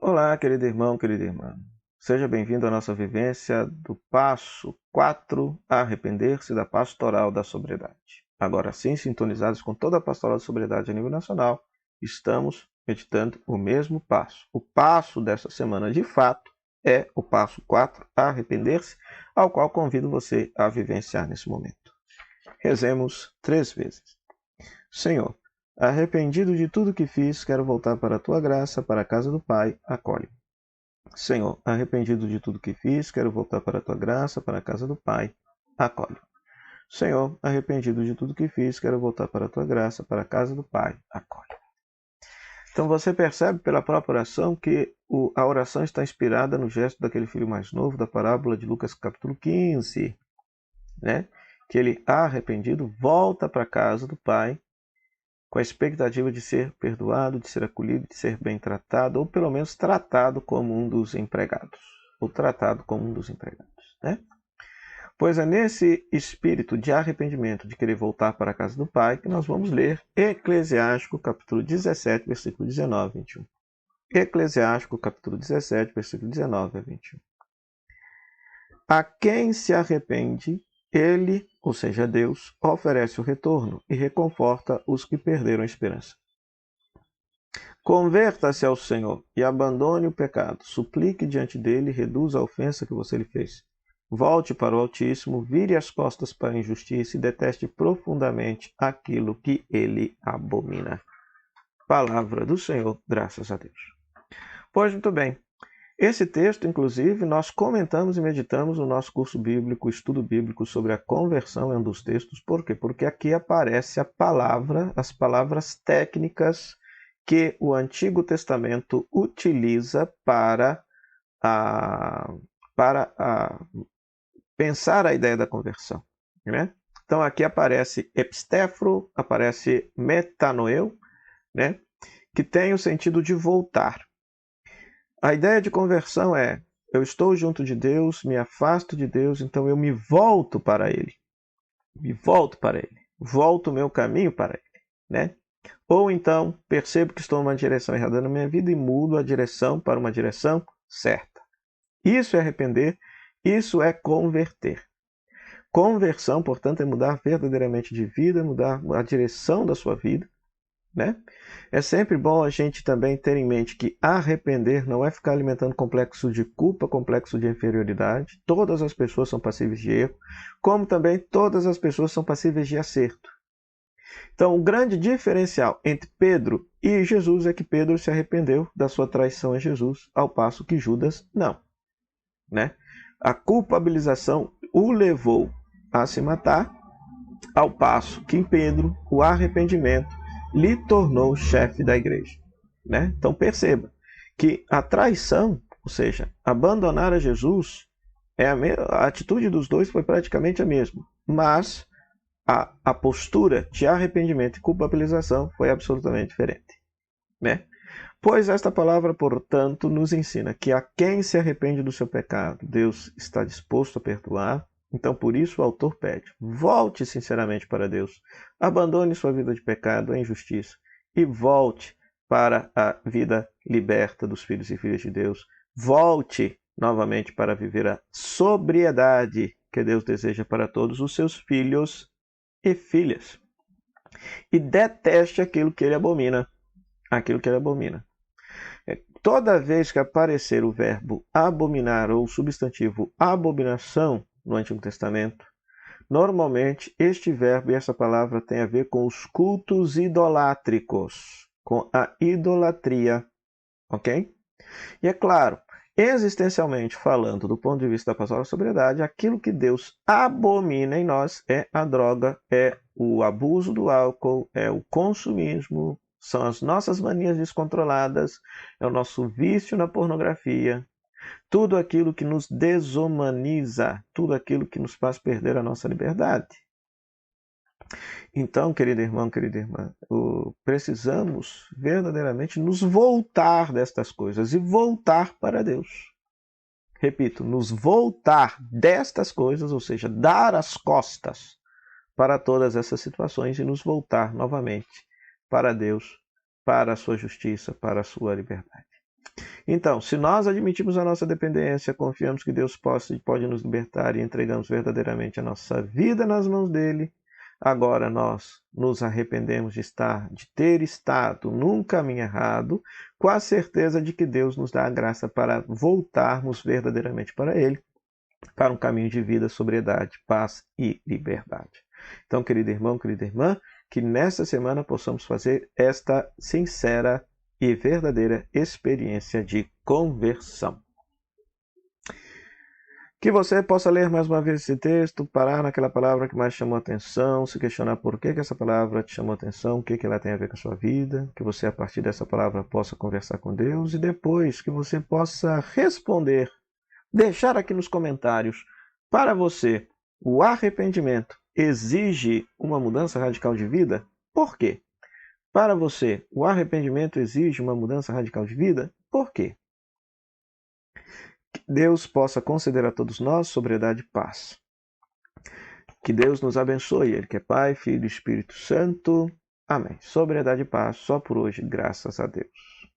Olá, querido irmão, querida irmã. Seja bem-vindo à nossa vivência do passo 4, arrepender-se da pastoral da sobriedade. Agora sim, sintonizados com toda a pastoral da sobriedade a nível nacional, estamos meditando o mesmo passo. O passo dessa semana, de fato, é o passo 4, arrepender-se, ao qual convido você a vivenciar nesse momento. Rezemos 3 vezes. Senhor, arrependido de tudo que fiz, quero voltar para a tua graça, para a casa do Pai, acolhe. Senhor, arrependido de tudo que fiz, quero voltar para a tua graça, para a casa do Pai, acolhe. Senhor, arrependido de tudo que fiz, quero voltar para a tua graça, para a casa do Pai, acolhe. Então você percebe pela própria oração que a oração está inspirada no gesto daquele filho mais novo da parábola de Lucas capítulo 15, né? Que ele, arrependido, volta para a casa do Pai, com a expectativa de ser perdoado, de ser acolhido, de ser bem tratado, ou pelo menos tratado como um dos empregados. Ou tratado como um dos empregados, né? Pois é nesse espírito de arrependimento, de querer voltar para a casa do Pai, que nós vamos ler Eclesiástico, capítulo 17, versículo 19 a 21. Eclesiástico, capítulo 17, versículo 19 a 21. A quem se arrepende, ele, ou seja, Deus, oferece o retorno e reconforta os que perderam a esperança. Converta-se ao Senhor e abandone o pecado. Suplique diante dele e reduza a ofensa que você lhe fez. Volte para o Altíssimo, vire as costas para a injustiça e deteste profundamente aquilo que ele abomina. Palavra do Senhor, graças a Deus. Pois muito bem. Esse texto, inclusive, nós comentamos e meditamos no nosso curso bíblico, estudo bíblico sobre a conversão, é um dos textos. Por quê? Porque aqui aparece a palavra, as palavras técnicas que o Antigo Testamento utiliza para pensar a ideia da conversão, né? Então aqui aparece epistéforo, aparece metanoeu, né? Que tem o sentido de voltar. A ideia de conversão é: eu estou junto de Deus, me afasto de Deus, então eu me volto para Ele. Me volto para Ele. Volto o meu caminho para Ele, né? Ou então, percebo que estou numa direção errada na minha vida e mudo a direção para uma direção certa. Isso é arrepender, isso é converter. Conversão, portanto, é mudar verdadeiramente de vida, mudar a direção da sua vida, né? É sempre bom a gente também ter em mente que arrepender não é ficar alimentando complexo de culpa, complexo de inferioridade. Todas as pessoas são passíveis de erro, como também todas as pessoas são passíveis de acerto. Então, o grande diferencial entre Pedro e Jesus é que Pedro se arrependeu da sua traição a Jesus, ao passo que Judas não, né? A culpabilização o levou a se matar, ao passo que em Pedro o arrependimento lhe tornou chefe da igreja, né? Então perceba que a traição, ou seja, abandonar a Jesus, a atitude dos dois foi praticamente a mesma, mas a postura de arrependimento e culpabilização foi absolutamente diferente, né? Pois esta palavra, portanto, nos ensina que a quem se arrepende do seu pecado, Deus está disposto a perdoar. Então, por isso, o autor pede: volte sinceramente para Deus, abandone sua vida de pecado e injustiça e volte para a vida liberta dos filhos e filhas de Deus. Volte novamente para viver a sobriedade que Deus deseja para todos os seus filhos e filhas. E deteste aquilo que ele abomina. Aquilo que ele abomina. Toda vez que aparecer o verbo abominar ou o substantivo abominação no Antigo Testamento, normalmente este verbo e essa palavra tem a ver com os cultos idolátricos, com a idolatria, ok? E é claro, existencialmente falando, do ponto de vista da pastoral da sobriedade, aquilo que Deus abomina em nós é a droga, é o abuso do álcool, é o consumismo, são as nossas manias descontroladas, é o nosso vício na pornografia, tudo aquilo que nos desumaniza, tudo aquilo que nos faz perder a nossa liberdade. Então, querido irmão, querida irmã, precisamos verdadeiramente nos voltar destas coisas e voltar para Deus. Repito, nos voltar destas coisas, ou seja, dar as costas para todas essas situações e nos voltar novamente para Deus, para a sua justiça, para a sua liberdade. Então, se nós admitimos a nossa dependência, confiamos que Deus pode nos libertar e entregamos verdadeiramente a nossa vida nas mãos dele, agora nós nos arrependemos de ter estado num caminho errado, com a certeza de que Deus nos dá a graça para voltarmos verdadeiramente para ele, para um caminho de vida, sobriedade, paz e liberdade. Então, querido irmão, querida irmã, que nesta semana possamos fazer esta sincera e verdadeira experiência de conversão. Que você possa ler mais uma vez esse texto, parar naquela palavra que mais chamou a atenção, se questionar por que essa palavra te chamou a atenção, o que ela tem a ver com a sua vida, que você, a partir dessa palavra, possa conversar com Deus e depois que você possa responder, deixar aqui nos comentários, para você, o arrependimento exige uma mudança radical de vida? Por quê? Para você, o arrependimento exige uma mudança radical de vida? Por quê? Que Deus possa conceder a todos nós sobriedade e paz. Que Deus nos abençoe, Ele que é Pai, Filho e Espírito Santo. Amém. Sobriedade e paz só por hoje, graças a Deus.